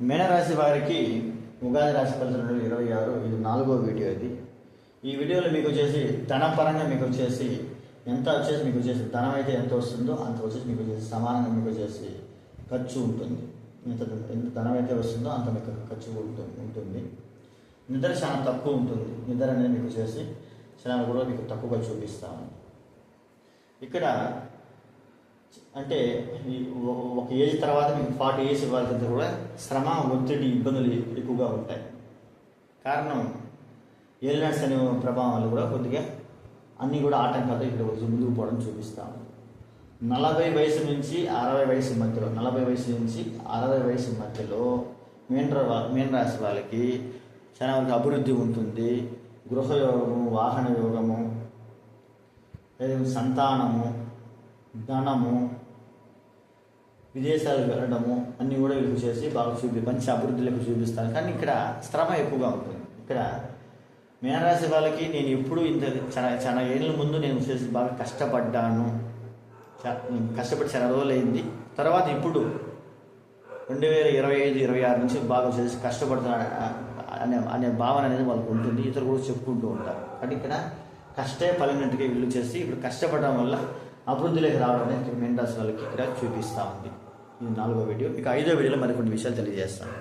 మీనరాశి వారికి ఉగాది రాశి ఫలితాలు 26 ఇది 4వ వీడియో. ఈ వీడియోలో మీకు వచ్చేసి ధనపరంగా మీకు వచ్చేసి ఎంత వచ్చేసి మీకు వచ్చేసి ధనం అయితే ఎంత వస్తుందో అంత వచ్చేసి మీకు వచ్చేసి సమానంగా మీకు వచ్చేసి ఖర్చు ఉంటుంది. ఎంత ధనం అయితే వస్తుందో అంత మీకు ఖర్చు ఉంటుంది. నిద్ర చాలా తక్కువ ఉంటుంది. నిద్ర అనేది మీకు వచ్చేసి చాలా కూడా మీకు తక్కువగా చూపిస్తాము. ఇక్కడ అంటే ఒక ఏజ్ తర్వాత మీకు 40 ఏజ్ వాళ్ళకి కూడా శ్రమ, ఒత్తిడి, ఇబ్బందులు ఎక్కువగా ఉంటాయి. కారణం ఏలినాడ్స్ అనే ప్రభావం వల్ల కూడా కొద్దిగా అన్నీ కూడా ఆటంకాలతో ఇక్కడ ముందుకు పోవడం చూపిస్తాము. 40 వయసు నుంచి 60 వయసు మధ్యలో 40 వయసు నుంచి 60 వయసు మధ్యలో మీన రాశి వాళ్ళకి చాలా వరకు అభివృద్ధి ఉంటుంది. గృహయోగము, వాహన యోగము, సంతానము, ధనము, విదేశాలకు వెళ్ళడము అన్నీ కూడా వీళ్ళకి చేసి బాగా మంచి అభివృద్ధిలోకి చూపిస్తాను. కానీ ఇక్కడ శ్రమ ఎక్కువగా ఉంటుంది. ఇక్కడ మీనరాశి వాళ్ళకి నేను ఎప్పుడు ఇంత చాలా ఏళ్ళ ముందు నేను చేసి బాగా కష్టపడ్డాను, కష్టపడి చాలా రోజులైంది. తర్వాత ఇప్పుడు 2025-26 నుంచి బాగా చేసి కష్టపడుతున్నా అనే భావన అనేది వాళ్ళకు ఉంటుంది. ఇతరులు కూడా చెప్పుకుంటూ ఉంటారు. కానీ ఇక్కడ కష్టే ఫలినట్టుగా వీళ్ళు చేసి ఇప్పుడు కష్టపడడం వల్ల అభివృద్ధిలోకి రావడం అనేది మీన రాశి వాళ్ళకి ఇక్కడ చూపిస్తూ ఉంది. ఇది 4వ వీడియో. ఇక 5వ వీడియోలో మరికొన్ని విషయాలు తెలియజేస్తాను.